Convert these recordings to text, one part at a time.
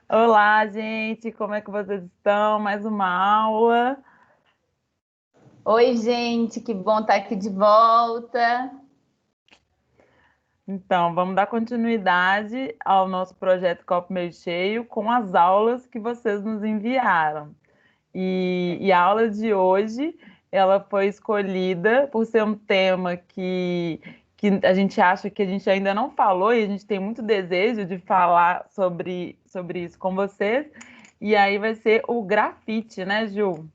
Olá, gente, como é que vocês estão? Mais uma aula. Oi, gente, que bom estar aqui de volta. Então, vamos dar continuidade ao nosso projeto Copo Meio Cheio com as aulas que vocês nos enviaram. E a aula de hoje, ela foi escolhida por ser um tema que a gente acha que a gente ainda não falou e a gente tem muito desejo de falar sobre isso com vocês. E aí vai ser o grafite, né, Ju?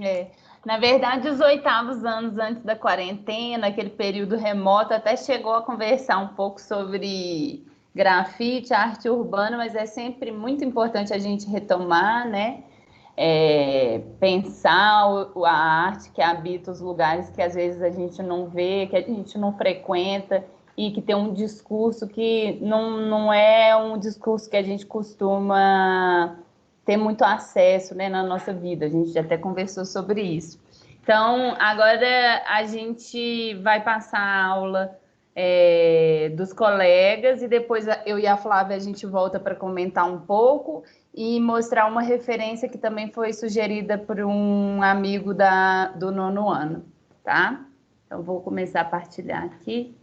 É, na verdade, os 8º anos antes da quarentena, aquele período remoto, até chegou a conversar um pouco sobre grafite, arte urbana, mas é sempre muito importante a gente retomar, né? Pensar a arte que habita os lugares que às vezes a gente não vê, que a gente não frequenta e que tem um discurso que não é um discurso que a gente costuma ter muito acesso, né, na nossa vida. A gente já até conversou sobre isso. Então, agora a gente vai passar a aula dos colegas e depois eu e a Flávia a gente volta para comentar um pouco e mostrar uma referência que também foi sugerida por um amigo do 9º ano, tá? Então, vou começar a partilhar aqui.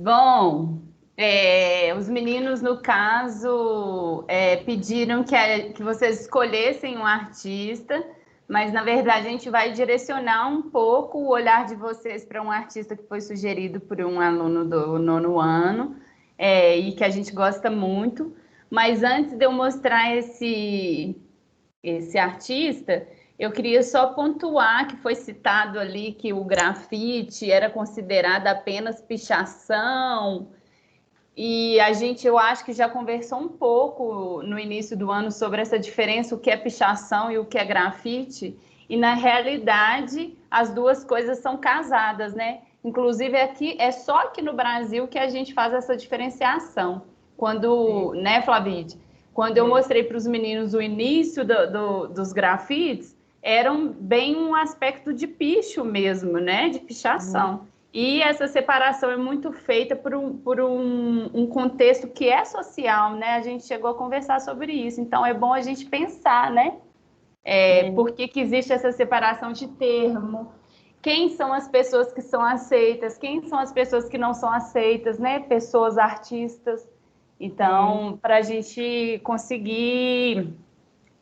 Bom, os meninos, no caso, pediram que vocês escolhessem um artista, mas na verdade a gente vai direcionar um pouco o olhar de vocês para um artista que foi sugerido por um aluno do 9º ano, e que a gente gosta muito. Mas antes de eu mostrar esse artista, eu queria só pontuar que foi citado ali que o grafite era considerado apenas pichação, e a gente, eu acho que já conversou um pouco no início do ano sobre essa diferença, o que é pichação e o que é grafite, e na realidade as duas coisas são casadas, né? Inclusive aqui, é só aqui no Brasil que a gente faz essa diferenciação. Quando, né, Flavide? Quando eu mostrei para os meninos o início dos grafites, eram bem um aspecto de picho mesmo, né? De pichação. E essa separação é muito feita por um contexto que é social, né? A gente chegou a conversar sobre isso. Então, é bom a gente pensar, né? Por que existe essa separação de termo? Quem são as pessoas que são aceitas? Quem são as pessoas que não são aceitas, né? Pessoas artistas. Sim. Então, para a gente conseguir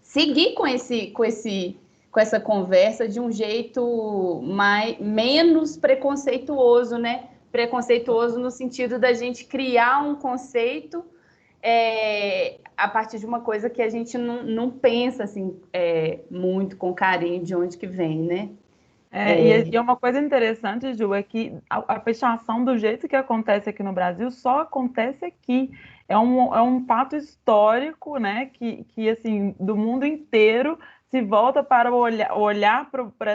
seguir com esse com essa conversa de um jeito menos preconceituoso, né? Preconceituoso no sentido da gente criar um conceito a partir de uma coisa que a gente não pensa assim, muito com carinho de onde que vem, né? E uma coisa interessante, Ju, é que a pichação do jeito que acontece aqui no Brasil só acontece aqui. É um fato histórico, né? Que assim, do mundo inteiro se volta para olhar para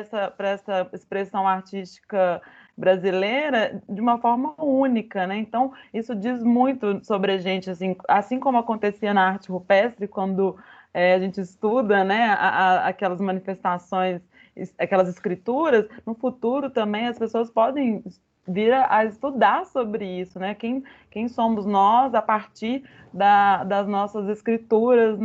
essa expressão artística brasileira de uma forma única, né? Então, isso diz muito sobre a gente, assim como acontecia na arte rupestre, quando a gente estuda, né, aquelas manifestações, aquelas escrituras, no futuro também as pessoas podem vir a estudar sobre isso, né? Quem somos nós a partir das nossas escrituras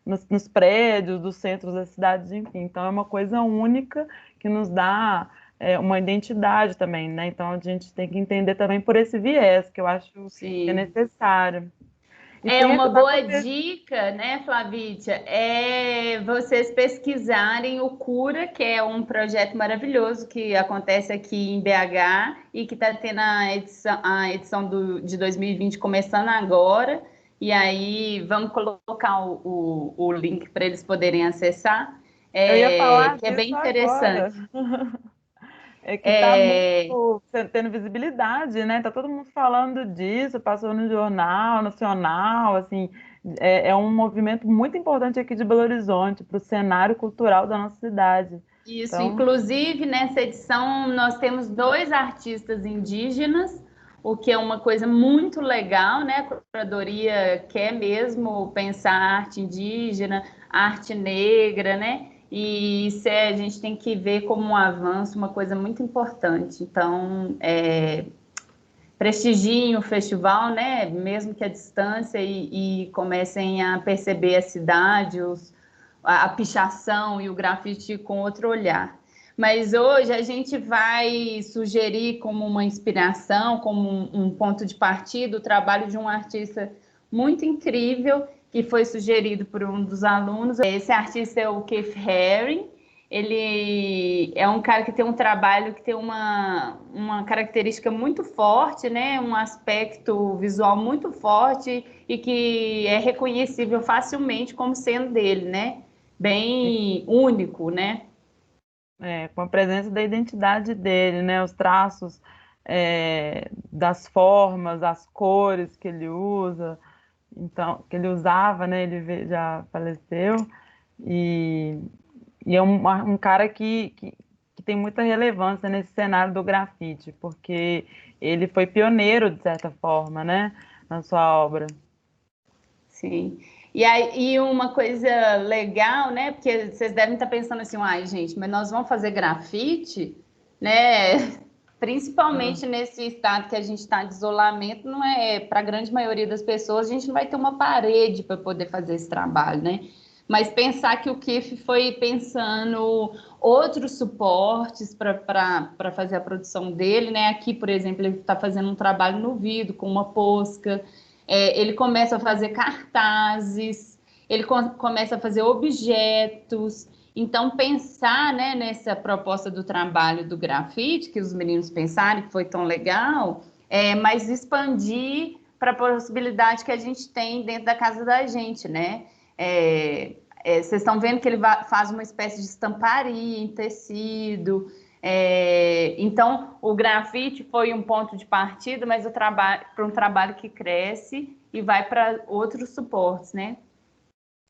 nos prédios, dos centros das cidades, enfim. Então é uma coisa única que nos dá uma identidade também, né? Então a gente tem que entender também por esse viés, que eu acho que é necessário. Uma boa dica, né, Flavícia, é vocês pesquisarem o Cura, que é um projeto maravilhoso que acontece aqui em BH e que está tendo a edição de 2020 começando agora. E aí vamos colocar o link para eles poderem acessar, Eu ia falar que é bem disso agora. interessante. É que está muito tendo visibilidade, né? Tá todo mundo falando disso, passou no Jornal Nacional, assim, é um movimento muito importante aqui de Belo Horizonte para o cenário cultural da nossa cidade. Isso, Então, inclusive nessa edição nós temos 2 artistas indígenas, o que é uma coisa muito legal, né? A curadoria quer mesmo pensar arte indígena, arte negra, né? E isso a gente tem que ver como um avanço, uma coisa muito importante. Então, prestigiem o festival, né? Mesmo que à distância, e comecem a perceber a cidade, a pichação e o grafite com outro olhar. Mas hoje a gente vai sugerir como uma inspiração, como um ponto de partida, o trabalho de um artista muito incrível que foi sugerido por um dos alunos. Esse artista é o Keith Haring. Ele é um cara que tem um trabalho que tem uma característica muito forte, né? Um aspecto visual muito forte e que é reconhecível facilmente como sendo dele, né? Bem único, né? com a presença da identidade dele, né? Os traços das formas, as cores que ele usa, então, que ele usava, né? Ele já faleceu. E, e é um cara que tem muita relevância nesse cenário do grafite, porque ele foi pioneiro, de certa forma, né, na sua obra. Sim. E uma coisa legal, né? Porque vocês devem estar pensando assim, ai, gente, mas nós vamos fazer grafite, né? Principalmente nesse estado que a gente está de isolamento, não é para a grande maioria das pessoas, a gente não vai ter uma parede para poder fazer esse trabalho, né? Mas pensar que o Keith foi pensando outros suportes para fazer a produção dele, né? Aqui, por exemplo, ele está fazendo um trabalho no vidro com uma posca. Ele começa a fazer cartazes, ele começa a fazer objetos. Então, pensar, né, nessa proposta do trabalho do grafite, que os meninos pensaram que foi tão legal, mas expandir para a possibilidade que a gente tem dentro da casa da gente, né? Vocês estão vendo que ele faz uma espécie de estamparia em tecido. Então, o grafite foi um ponto de partida, mas para um trabalho que cresce e vai para outros suportes, né?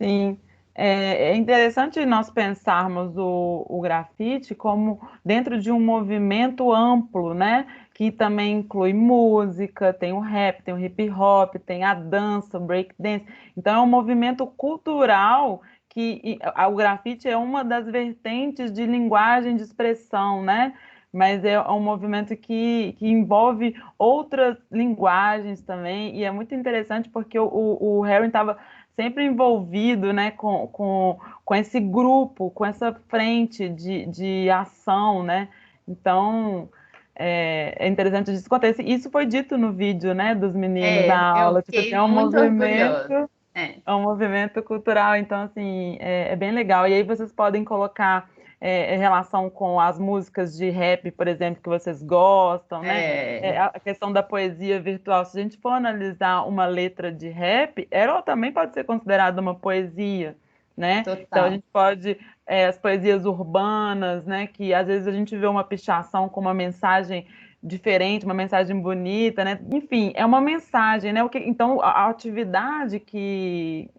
Sim, é interessante nós pensarmos o grafite como dentro de um movimento amplo, né? Que também inclui música, tem o rap, tem o hip hop, tem a dança, o break dance. Então é um movimento cultural o grafite é uma das vertentes de linguagem de expressão, né? Mas é um movimento que envolve outras linguagens também, e é muito interessante porque o Harry estava sempre envolvido, né, com esse grupo, com essa frente de ação, né? Então, é interessante isso acontecer. Isso foi dito no vídeo, né, dos meninos na Eu aula. Tipo assim, fiquei é um muito movimento orgulhosa. É um movimento cultural, então, assim, é bem legal. E aí vocês podem colocar relação com as músicas de rap, por exemplo, que vocês gostam, né? É, A questão da poesia virtual. Se a gente for analisar uma letra de rap, ela também pode ser considerada uma poesia, né? Então, a total. gente pode... as poesias urbanas, né? Que às vezes a gente vê uma pichação com uma mensagem diferente, uma mensagem bonita, né? Enfim, é uma mensagem, né? Então, a atividade que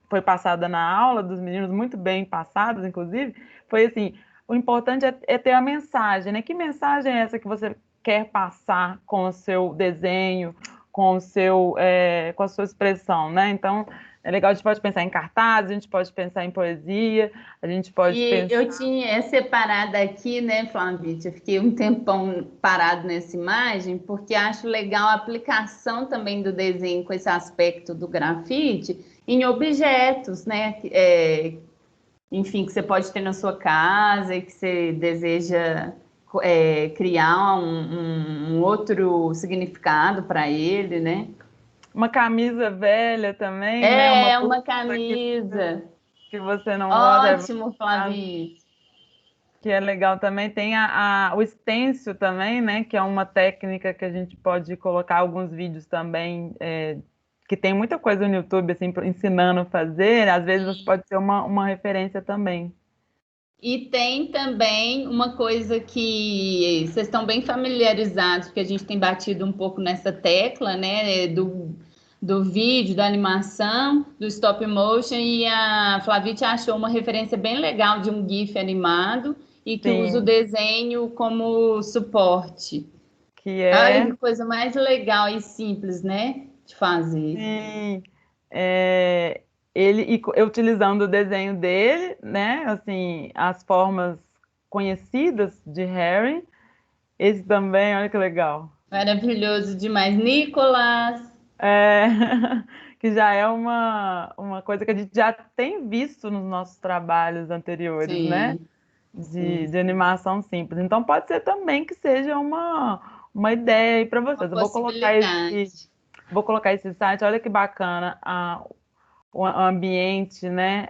foi passada na aula dos meninos, muito bem passadas, inclusive, foi assim, o importante é ter a mensagem, né? Que mensagem é essa que você quer passar com o seu desenho, com a sua expressão, né? Então, é legal, a gente pode pensar em cartazes, a gente pode pensar em poesia, a gente pode E pensar... eu tinha separado aqui, né, Flavite? Eu fiquei um tempão parado nessa imagem, porque acho legal a aplicação também do desenho com esse aspecto do grafite em objetos, né? Enfim, que você pode ter na sua casa e que você deseja criar um outro significado para ele, né? Uma camisa velha também, né? Uma É, blusa uma camisa. que você não gosta, Ótimo, Flavite. que é legal também. Tem o stencil também, né? Que é uma técnica que a gente pode colocar alguns vídeos também, que tem muita coisa no YouTube, assim, ensinando a fazer. Às vezes você pode ser uma referência também. E tem também uma coisa que vocês estão bem familiarizados, porque a gente tem batido um pouco nessa tecla, né? Do vídeo, da animação, do stop motion, e a Flavite achou uma referência bem legal de um GIF animado e que usa o Sim, desenho como suporte. que Ai, é... que coisa mais legal e simples, né? De fazer. Sim, utilizando o desenho dele, né? Assim, as formas conhecidas de Harry. Esse também, olha que legal. Maravilhoso demais. Nicolas! É, que já é uma coisa que a gente já tem visto nos nossos trabalhos anteriores, né? Sim, De sim. animação simples. Então pode ser também que seja uma ideia aí para Uma vocês. Eu possibilidade. vou colocar esse site, olha que bacana, o ambiente, né?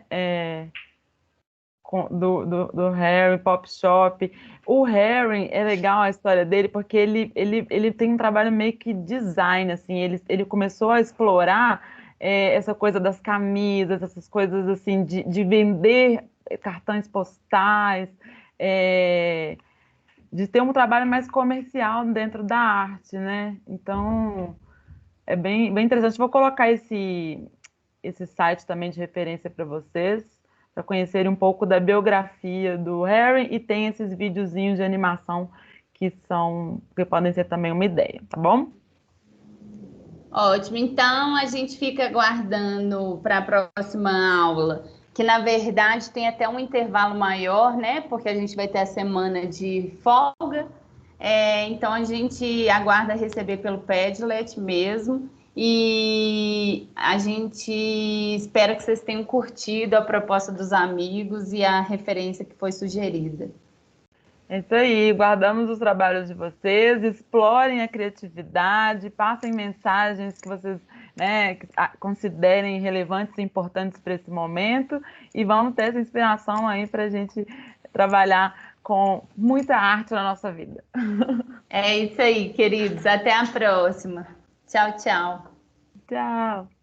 Do Harry Pop Shop. O Harry é legal a história dele porque ele tem um trabalho meio que design, assim, ele começou a explorar essa coisa das camisas, essas coisas assim de vender cartões postais, é, de ter um trabalho mais comercial dentro da arte, né? Então é bem interessante. Vou colocar esse site também de referência para vocês, para conhecerem um pouco da biografia do Harry e tem esses videozinhos de animação que podem ser também uma ideia, tá bom? Ótimo. Então, a gente fica aguardando para a próxima aula, que na verdade tem até um intervalo maior, né? Porque a gente vai ter a semana de folga. Então, a gente aguarda receber pelo Padlet mesmo. E a gente espera que vocês tenham curtido a proposta dos amigos e a referência que foi sugerida. É isso aí, guardamos os trabalhos de vocês, explorem a criatividade, passem mensagens que vocês, né, considerem relevantes e importantes para esse momento e vamos ter essa inspiração aí para a gente trabalhar com muita arte na nossa vida. É isso aí, queridos. Até a próxima. Tchau, tchau. Tchau!